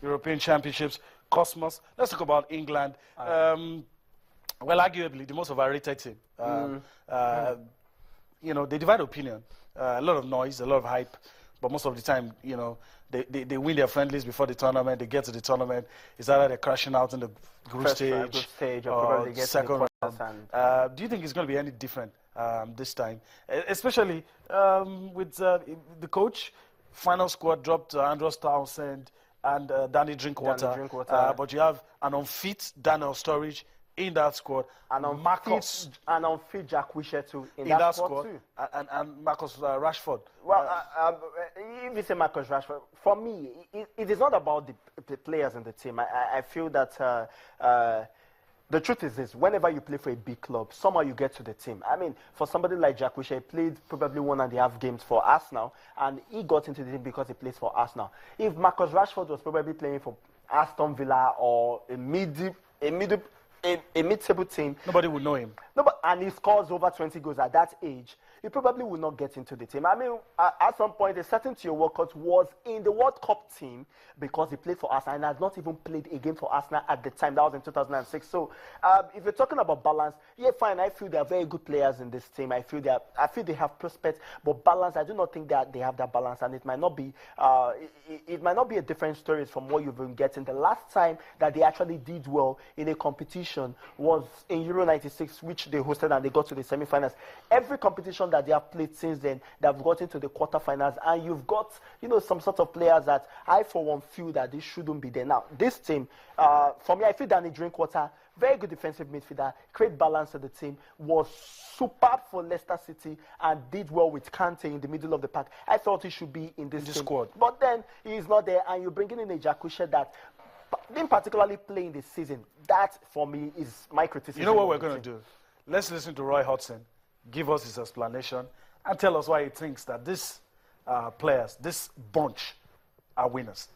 European Championships, Cosmos. Let's talk about England. Well, arguably the most overrated team. You know, they divide opinion. A lot of noise, a lot of hype, but most of the time, you know, they win their friendlies before the tournament. They get to the tournament. It's either they're crashing out in the group stage or probably get second to the round. Do you think it's going to be any different this time? Especially with the coach, final squad dropped Andros Townsend and Danny Drinkwater. But you have an unfit Daniel Sturridge in that squad, and unfit Jack Wilshere too in that squad too, and Marcus Rashford. Well, if you say Marcus Rashford, for me, it is not about the players in the team. I feel that the truth is this: whenever you play for a big club, somehow you get to the team. I mean, for somebody like Jack Wilshere, he played probably 1.5 games for Arsenal, and he got into the team because he plays for Arsenal. If Marcus Rashford was probably playing for Aston Villa or a mid-table team, nobody would know him. No, and he scores over 20 goals at that age, he probably will not get into the team. I mean, at some point, a certain Theo Walcott was in the World Cup team because he played for Arsenal and has not even played a game for Arsenal at the time. That was in 2006. So, if you're talking about balance, yeah, fine. I feel there are very good players in this team. I feel they have prospects, but balance, I do not think that they have that balance, and it might not be. It might not be a different story from what you've been getting. The last time that they actually did well in a competition was in Euro '96, which they hosted and they got to the semi-finals. Every competition that they have played since then, they have gotten to the quarterfinals, and you've got, you know, some sort of players that I, for one, feel that they shouldn't be there. Now, this team, for me, I feel Danny Drinkwater, very good defensive midfielder, great balance to the team, was superb for Leicester City and did well with Kante in the middle of the pack. I thought he should be in this squad. But then he is not there, and you're bringing in a Jack Wilshere that didn't particularly play in this season. That, for me, is my criticism. You know what we're going to do? Let's listen to Roy Hodgson, give us his explanation, and tell us why he thinks that these players, this bunch, are winners.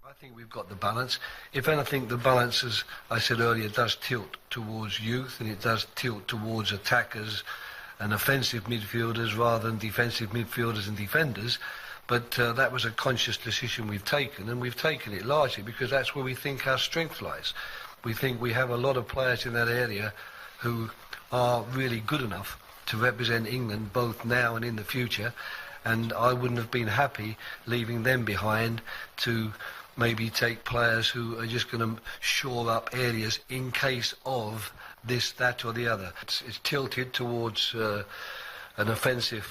I think we've got the balance. If anything, the balance, as I said earlier, does tilt towards youth, and it does tilt towards attackers and offensive midfielders rather than defensive midfielders and defenders. But that was a conscious decision we've taken, and we've taken it largely because that's where we think our strength lies. We think we have a lot of players in that area who are really good enough to represent England both now and in the future, and I wouldn't have been happy leaving them behind to maybe take players who are just going to shore up areas in case of this, that or the other. It's tilted towards an offensive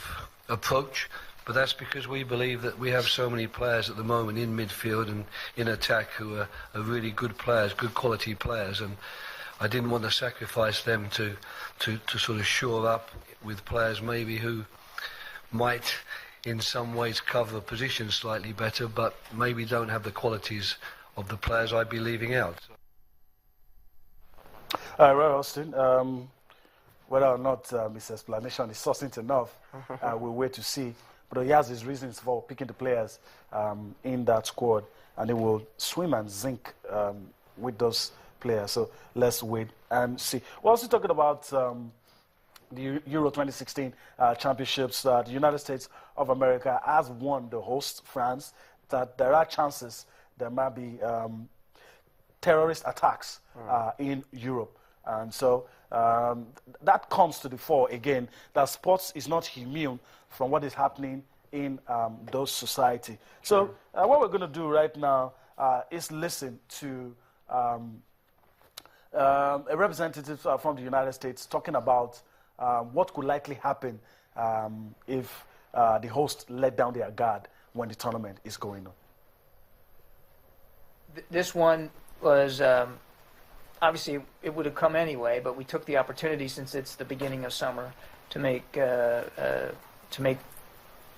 approach, but that's because we believe that we have so many players at the moment in midfield and in attack who are really good players, good quality players, and I didn't want to sacrifice them to sort of shore up with players maybe who might in some ways cover a position slightly better, but maybe don't have the qualities of the players I'd be leaving out. Roy Austin, whether or not his explanation is succinct enough, we'll wait to see. But he has his reasons for picking the players in that squad, and he will swim and zinc with those players. So let's wait and see. We're also talking about the Euro 2016 championships. The United States of America has won the host, France. That there are chances there might be terrorist attacks in Europe. And so that comes to the fore again, that sports is not immune from what is happening in those society. So what we're going to do right now is listen to a representative from the United States talking about what could likely happen if the host let down their guard when the tournament is going on. This one was, obviously it would have come anyway, but we took the opportunity, since it's the beginning of summer, to make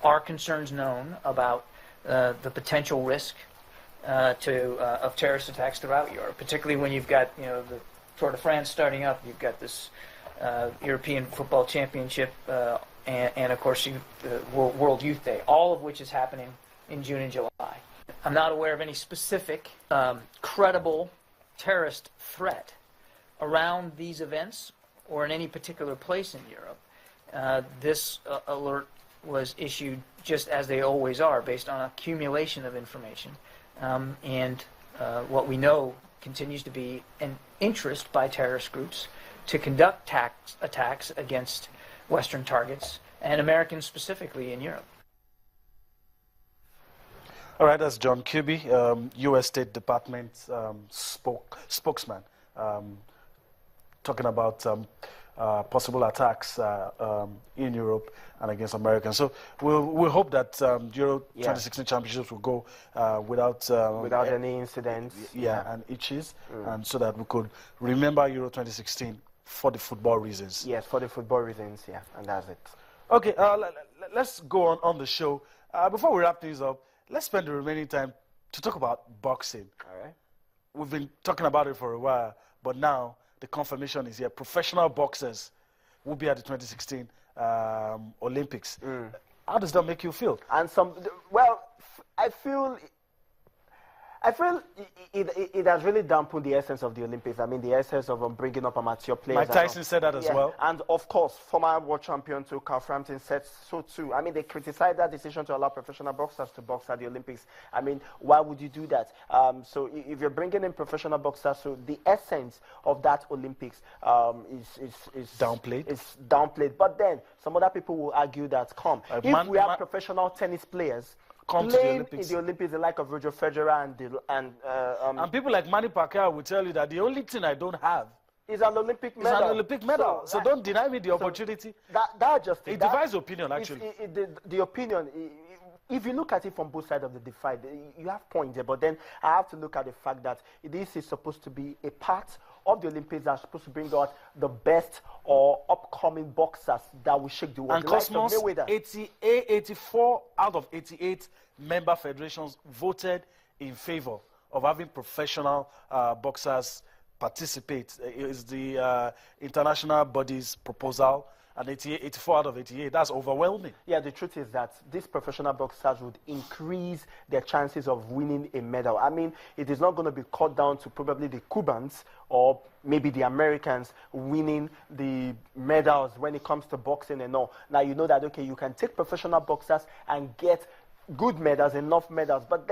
our concerns known about the potential risk of terrorist attacks throughout Europe, particularly when you've got, you know, the Tour de France starting up. You've got this European Football Championship, and of course World Youth Day, all of which is happening in June and July. I'm not aware of any specific credible terrorist threat around these events or in any particular place in Europe. This alert was issued just as they always are, based on accumulation of information and what we know continues to be an interest by terrorist groups to conduct attacks against Western targets and Americans specifically in Europe. All right, that's John Kirby, U.S. State Department spokesman, talking about possible attacks in Europe and against Americans. So we'll hope that Euro 2016 championships will go without any incidents. And itches, and so that we could remember Euro 2016 for the football reasons. Yes, for the football reasons, and that's it. Okay, let's go on the show. Before we wrap things up, let's spend the remaining time to talk about boxing. All right. We've been talking about it for a while, but now the confirmation is here. Professional boxers will be at the 2016 Olympics. How does that make you feel? And I feel it has really dampened the essence of the Olympics. I mean, the essence of bringing up amateur players. Mike Tyson said that as well. And of course, former world champion too, Carl Frampton said so too. I mean, they criticized that decision to allow professional boxers to box at the Olympics. I mean, why would you do that? So if you're bringing in professional boxers, so the essence of that Olympics is downplayed. It's downplayed. But then some other people will argue that if we have professional tennis players playing in the Olympics, the like of Roger Federer and people like Manny Pacquiao will tell you that the only thing I don't have is an Olympic medal. It's an Olympic medal. So don't deny me the opportunity. That just it divides opinion, actually. The opinion. If you look at it from both sides of the divide, you have points there. But then I have to look at the fact that this is supposed to be a part of the Olympics that are supposed to bring out the best or upcoming boxers that will shake the world. And Cosmos, 84 out of 88 member federations voted in favor of having professional boxers participate. It's the international body's proposal. And 84 out of 88, that's overwhelming. Yeah, the truth is that these professional boxers would increase their chances of winning a medal. I mean, it is not going to be cut down to probably the Cubans or maybe the Americans winning the medals when it comes to boxing and all. Now, you know that, okay, you can take professional boxers and get good medals, enough medals, but